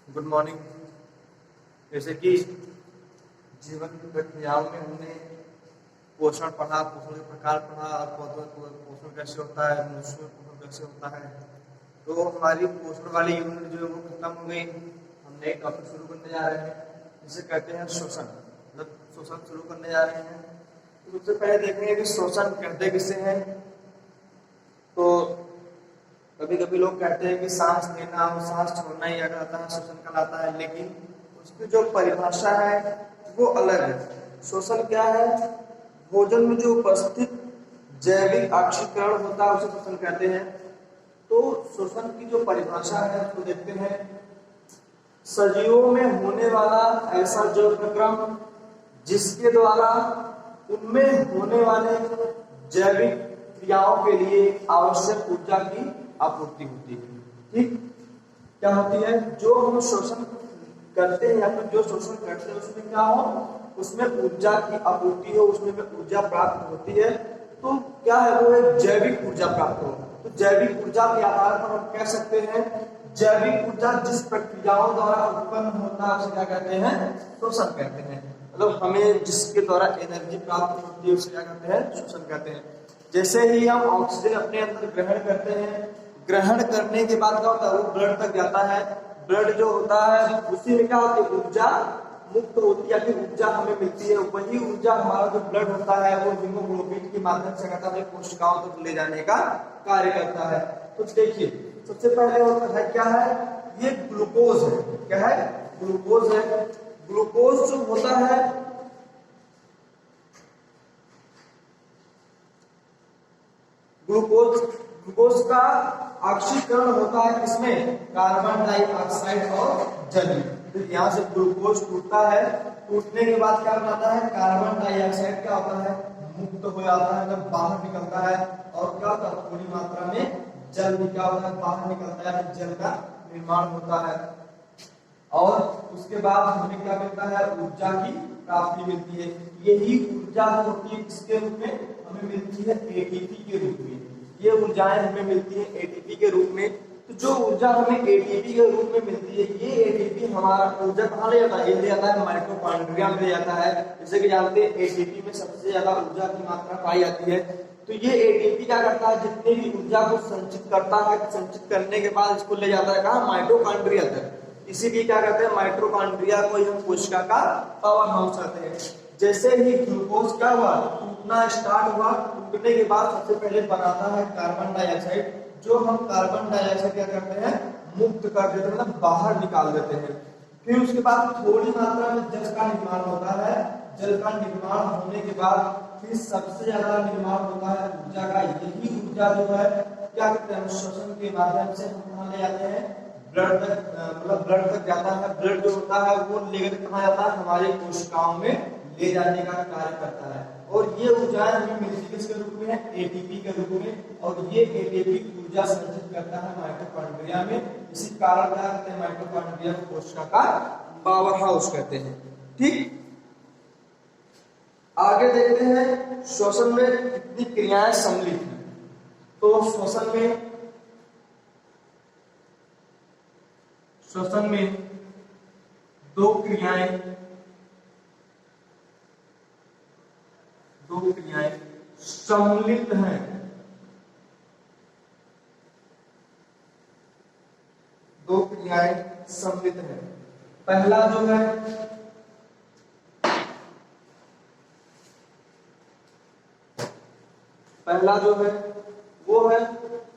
Good morning. जैसे कि जीवन की प्रक्रियाओं में हमने पोषण पढ़ा, पोषण के प्रकार पढ़ा, पौधों को पोषण कैसे होता है, मनुष्य में पोषण कैसे होता है। तो हमारी पोषण वाली यूनिट जो है वो खत्म हो गई। हम नए टॉपिक शुरू करने जा रहे हैं जिसे कहते हैं शोषण। मतलब शोषण शुरू करने जा रहे हैं तो सबसे पहले देखेंगे कि शोषण करते किसे हैं। तो कभी कभी लोग कहते हैं कि सांस लेना और सांस छोड़ना ही कहलाता है, शोषण कहलाता है, लेकिन उसकी जो परिभाषा है वो अलग है। शोषण क्या है? भोजन में जो उपस्थित जैविक ऑक्सीकरण होता है उसे शोषण कहते हैं। तो शोषण की जो परिभाषा है उसको देखते हैं। सजीवों में होने वाला ऐसा जैव प्रक्रम जिसके द्वारा उनमें होने वाले जैविक क्रियाओं के लिए आवश्यक ऊर्जा की आपूर्ति होती है। ठीक, क्या होती है? जो हम शोषण करते हैं या फिर जो शोषण करते हैं उसमें क्या हो, उसमें ऊर्जा की आपूर्ति हो, उसमें ऊर्जा प्राप्त होती है। तो क्या है? वो एक जैविक ऊर्जा प्राप्त हो। तो जैविक ऊर्जा के आधार पर हम कह सकते हैं जैविक ऊर्जा जिस प्रक्रियाओं द्वारा उत्पन्न होता है उसे क्या कहते हैं? शोषण कहते हैं। मतलब हमें जिसके द्वारा एनर्जी प्राप्त होती है उसे क्या कहते हैं? शोषण कहते हैं। जैसे ही हम ऑक्सीजन अपने अंदर ग्रहण करते हैं, ग्रहण करने के बाद क्या होता है? वो ब्लड तक जाता है। ब्लड जो होता है उसी में क्या होती है? ऊर्जा मुक्त होती है या फिर ऊर्जा हमें मिलती है। वही ऊर्जा हमारा जो ब्लड होता है वो हीमोग्लोबिन के माध्यम से कहता है कोशिकाओं तक ले जाने का कार्य करता है। तो देखिए सबसे पहले होता है क्या है? ये ग्लूकोज है। क्या है? ग्लूकोज है। ग्लूकोज जो होता है ग्लूकोज का ऑक्सीकरण होता है किसमें? कार्बन डाइऑक्साइड और जल में। तो यहाँ से ग्लूकोज टूटता है, टूटने के बाद क्या बनाता है? कार्बन डाइऑक्साइड क्या होता है? मुक्त हो जाता है, जब बाहर निकलता है। और क्या होता है? थोड़ी मात्रा में जल भी क्या होता है? बाहर निकलता है, जल का निर्माण होता है। और उसके बाद हमें क्या मिलता है? ऊर्जा की प्राप्ति मिलती है। यही ऊर्जा होती है किसके रूप में? हमें मिलती है एटीपी के रूप में। ये ऊर्जाएं हमें मिलती है एटीपी के रूप में। तो जो ऊर्जा हमें एटीपी के रूप में मिलती है, ये एटीपी हमारा ऊर्जा कहाँ ले जाता है? ये ले जाता है माइटोकॉन्ड्रिया में ले जाता है। जैसे कि जानते हैं एटीपी में सबसे ज्यादा ऊर्जा की मात्रा पाई जाती है। तो ये एटीपी क्या करता है? जितनी भी ऊर्जा को संचित करता है, संचित करने के बाद इसको ले जाता है कहाँ? माइटोकॉन्ड्रिया तक। इसीलिए क्या कहते हैं? माइटोकॉन्ड्रिया को हम कोशिका का पावर हाउस कहते हैं। जैसे ही ग्लूकोज क्या हुआ? टूटना स्टार्ट हुआ। टूटने के बाद सबसे पहले बनाता है कार्बन डाइऑक्साइड, जो हम कार्बन डाइऑक्साइड क्या करते हैं? मुक्त कर देते हैं, मतलब बाहर निकाल देते हैं। फिर उसके बाद थोड़ी मात्रा में जल का निर्माण होता है। जल का निर्माण होने के बाद फिर सबसे ज्यादा निर्माण होता है ऊर्जा का। यही ऊर्जा जो है क्या कहते हैं? श्वसन के माध्यम से हम कहाँ ले जाते हैं? ब्लड तक, मतलब ब्लड तक जाता है। ब्लड जो होता है वो लेकर कहाँ जाता है? हमारी कोशिकाओं में ले जाने का कार्य करता है। और ये ऊर्जाएं हमें मिलती किसके रूप में है? एटीपी के रूप में। और ये एटीपी ऊर्जा संचित करता है माइटोकॉन्ड्रिया में। इसी कारण क्या कहते हैं? माइटोकॉन्ड्रिया को कोशिका का पावर हाउस कहते हैं। ठीक, आगे देखते हैं श्वसन में कितनी क्रियाएं सम्मिलित हैं। तो श्वसन में दो क्रियाएं सम्मिलित हैं। दो क्रियाएं सम्मिलित हैं। पहला जो है वो है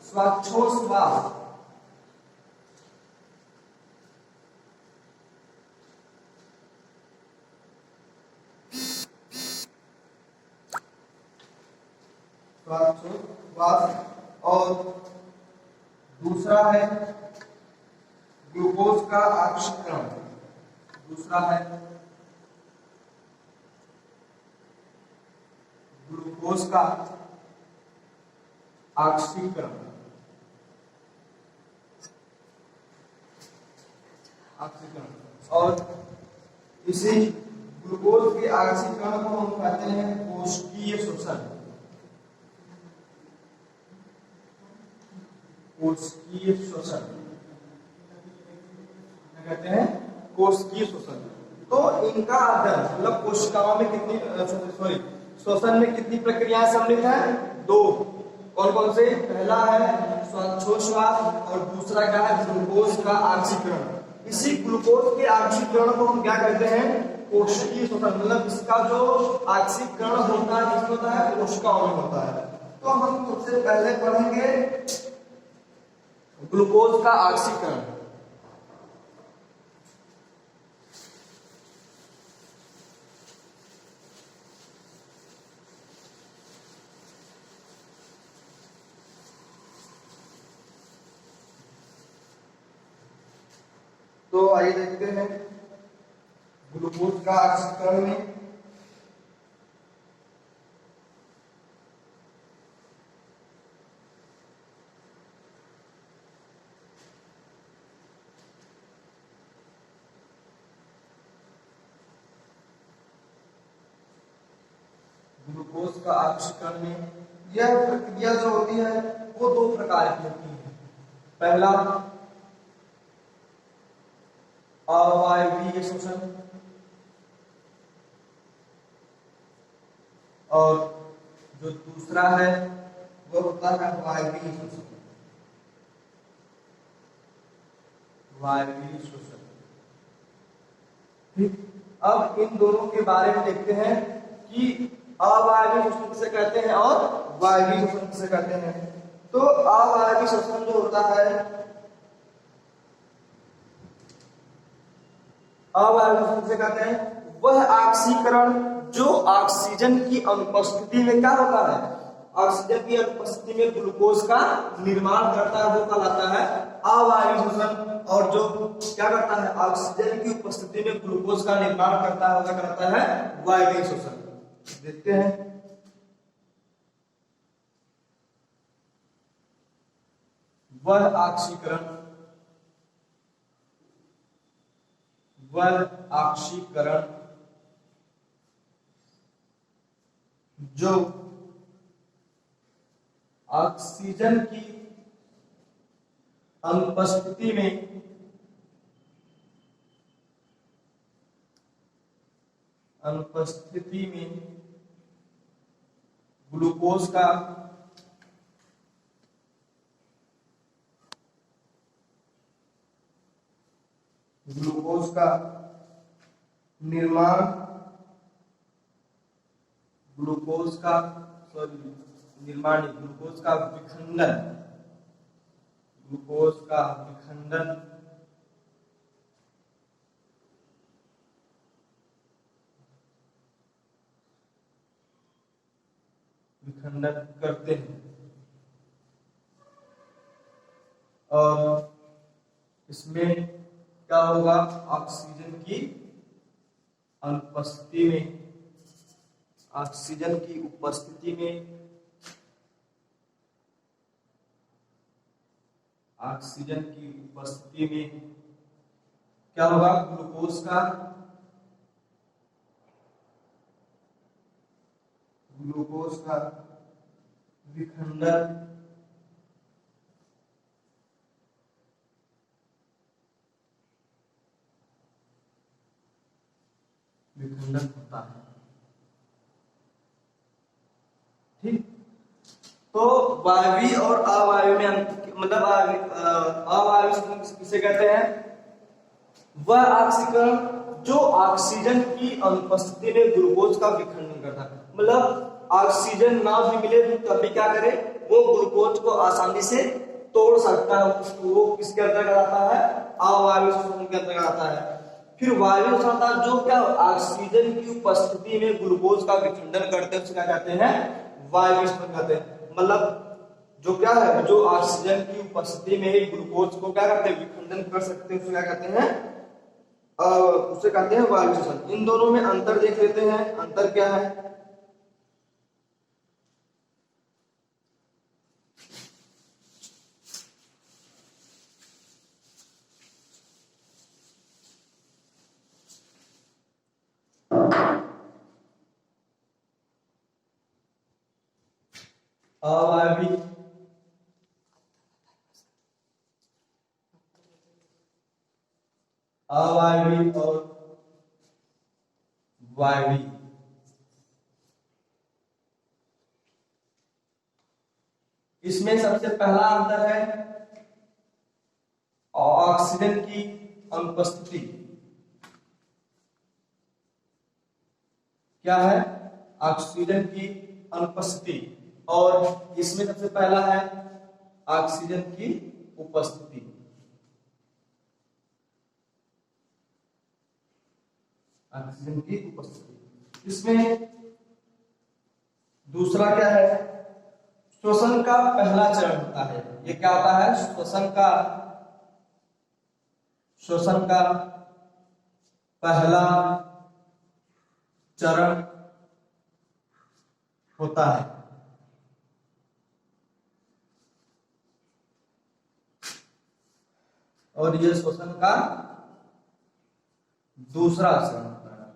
श्वासोच्छ्वास। और दूसरा है ग्लूकोज का ऑक्सीकरण। दूसरा है ग्लूकोज का ऑक्सीकरण। और इसी ग्लूकोज के ऑक्सीकरण को हम कहते हैं कोशिकीय शोषण। कोशिकीय शोषण कहते हैं कोशिकीय शोषण। तो इनका अध्ययन मतलब कोशिकाओं में कितनी सॉरी श्वसन में कितनी प्रक्रियाएं सम्मिलित है? 2। कौन कौन से? पहला है श्वासोच्छ्वास और दूसरा क्या है? ग्लूकोज का ऑक्सीकरण। इसी ग्लूकोज के ऑक्सीकरण को हम क्या कहते हैं? कोशिकीय शोषण। मतलब इसका जो ऑक्सीकरण होता है किसमें होता है? कोशिकाओं में होता है। तो हम सबसे पहले पढ़ेंगे ग्लूकोज का ऑक्सीकरण। तो आइए देखते हैं ग्लूकोज का ऑक्सीकरण में ग्लूकोज का ऑक्सीकरण में यह प्रक्रिया जो होती है वो 2 प्रकार की होती है। पहला अवायवीय शोषण और जो दूसरा है वो होता है वायवीय शोषण। वायवीय शोषण। ठीक, अब इन दोनों के बारे में देखते हैं कि अवायवीय शोषण किसे कहते हैं और वायवीय शोषण किसे कहते हैं। तो अवायवीय शोषण जो होता है, अवायवीय शोषण किसे कहते हैं? वह ऑक्सीकरण जो ऑक्सीजन की अनुपस्थिति में क्या होता है? ऑक्सीजन की अनुपस्थिति में ग्लूकोज का निर्माण करता है, वो कहलाता है अवायवीय शोषण। और जो क्या करता है? ऑक्सीजन की उपस्थिति में ग्लूकोज का निर्माण करता है, वो क्या कहलाता है? वायवीय शोषण। देखते हैं वह ऑक्सीकरण, वह ऑक्सीकरण जो ऑक्सीजन की अनुपस्थिति में ग्लूकोज का निर्माण, ग्लूकोज का विखंडन करते हैं। और इसमें क्या होगा? ऑक्सीजन की उपस्थिति में क्या होगा? ग्लूकोज का विखंडन होता है। ठीक, तो वायवीय और अवायवीय में मतलब अवायवीय शोषण किसे कहते हैं? वह ऑक्सीकरण जो ऑक्सीजन की अनुपस्थिति में ग्लूकोज का विखंडन करता है। मतलब ऑक्सीजन ना भी मिले तो तब भी क्या करे? वो ग्लूकोज को आसानी से तोड़ सकता है। वो किसके अंतर्गत आता है? अवायवीय शोषण के अंतर्गत आता है। फिर वायवीय शोषण जो क्या ऑक्सीजन की उपस्थिति में ग्लूकोज का विखंडन करते हैं उसे क्या कहते हैं? वायवीय शोषण कहते हैं। मतलब जो क्या है, जो ऑक्सीजन की उपस्थिति में ही ग्लूकोज को क्या करते हैं? विखंडन कर सकते हैं, उसे क्या कहते हैं? उसे कहते हैं वायवीय शोषण। इन दोनों में अंतर देख लेते हैं। अंतर क्या है? अवायवीय अवायवी और वायवी। इसमें सबसे पहला अंतर है ऑक्सीजन की अनुपस्थिति। क्या है? ऑक्सीजन की अनुपस्थिति। और इसमें सबसे पहला है ऑक्सीजन की उपस्थिति। ऑक्सीजन की उपस्थिति। इसमें दूसरा क्या है? श्वसन का पहला चरण होता है। ये क्या होता है? श्वसन का पहला चरण होता है। और ये श्वसन का दूसरा चरण होता है।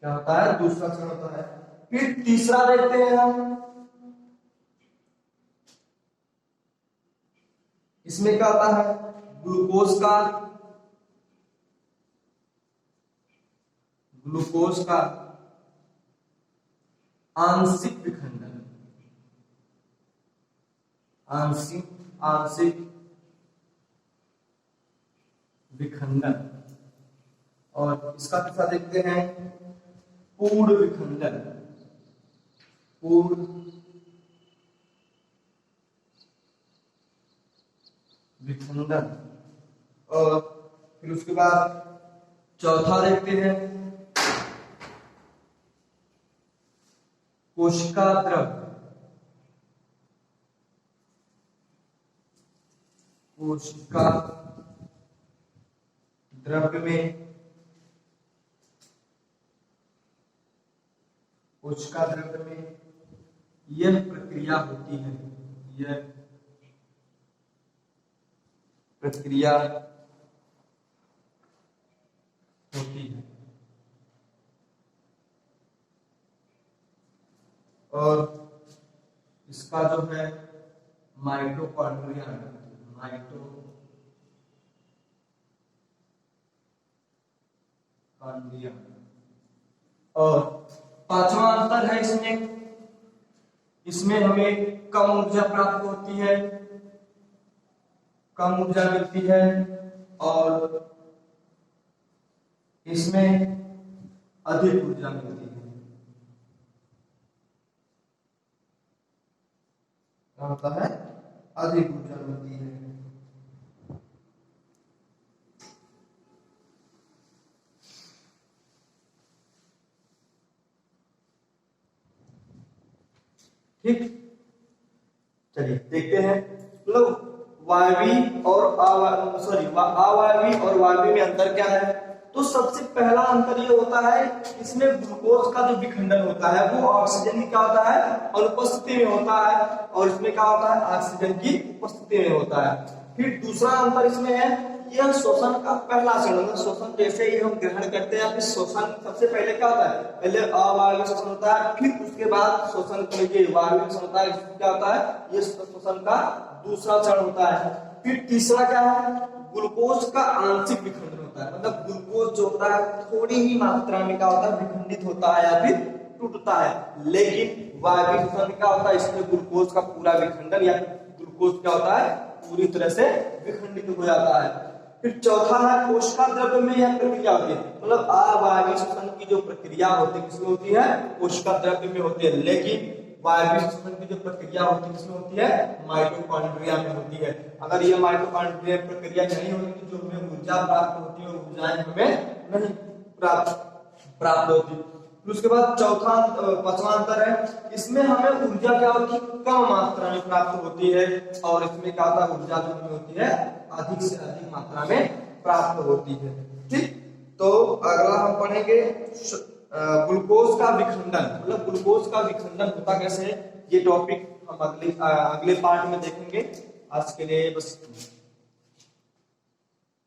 क्या होता है? दूसरा चरण होता है। फिर तीसरा देखते हैं हम। इसमें क्या होता है? ग्लूकोज का आंशिक विखंडन। आंशिक विखंडन। और इसका तीसरा देखते हैं पूर्ण विखंडन। पूर्ण विखंडन। और फिर उसके बाद चौथा देखते हैं कोशिका द्रव्य। कोशिका द्रव्य में यह प्रक्रिया होती है। यह प्रक्रिया होती है। और इसका जो है माइटोकॉन्ड्रिया। और पांचवा अंतर है इसमें हमें कम ऊर्जा प्राप्त होती है, कम ऊर्जा मिलती है। और इसमें अधिक ऊर्जा मिलती है। क्या होता है? अधिक ऊर्जा मिलती है। ठीक, चलिए देखते हैं। मतलब वायवी और अवायवी और वायवी में अंतर क्या है? तो सबसे पहला अंतर ये होता है, इसमें ग्लूकोज का जो विखंडन होता है वो ऑक्सीजन की क्या होता है? अनुपस्थिति में होता है। और इसमें क्या होता है? ऑक्सीजन की उपस्थिति में होता है। फिर दूसरा अंतर इसमें है, यह श्वसन का पहला चरण। श्वसन जैसे ही हम ग्रहण करते हैं, फिर श्वसन सबसे पहले क्या होता है? पहले अवायवीय श्वसन होता है, फिर उसके बाद श्वसन वायवीय श्वसन होता है। क्या होता है? ये श्वसन का दूसरा चरण होता है। फिर तीसरा क्या है? ग्लूकोज का आंशिक विखंडन होता है। मतलब ग्लूकोज जो होता है थोड़ी ही मात्रा में क्या होता है? विखंडित होता है या फिर टूटता है। लेकिन वायवीय श्वसन में क्या होता है? इसमें ग्लूकोज का पूरा विखंडन या ग्लूकोज क्या होता है? पूरी तरह से विखंडित हो जाता है। फिर चौथा है कोशिका द्रव्य में यह प्रक्रिया होती है। मतलब अवायवीय श्वसन की जो प्रक्रिया होती है किसमें होती है? कोशिका द्रव्य में होती है। लेकिन वायवीय श्वसन की जो प्रक्रिया होती है किसमें होती है? माइटोकॉन्ड्रिया में होती है। अगर ये माइटोकॉन्ड्रिया प्रक्रिया नहीं होती तो जो हमें ऊर्जा प्राप्त होती है, ऊर्जाएं हमें नहीं प्राप्त होती। उसके बाद पांचवा अंतर है, इसमें हमें ऊर्जा क्या होती है? कम मात्रा में प्राप्त होती है। और इसमें क्या होता है? ऊर्जा जो हमें होती है अधिक से अधिक मात्रा में प्राप्त होती है। ठीक, तो अगला हम पढ़ेंगे ग्लूकोज का विखंडन। मतलब ग्लूकोज का विखंडन होता कैसे है, ये टॉपिक हम अगले पार्ट में देखेंगे। आज के लिए बस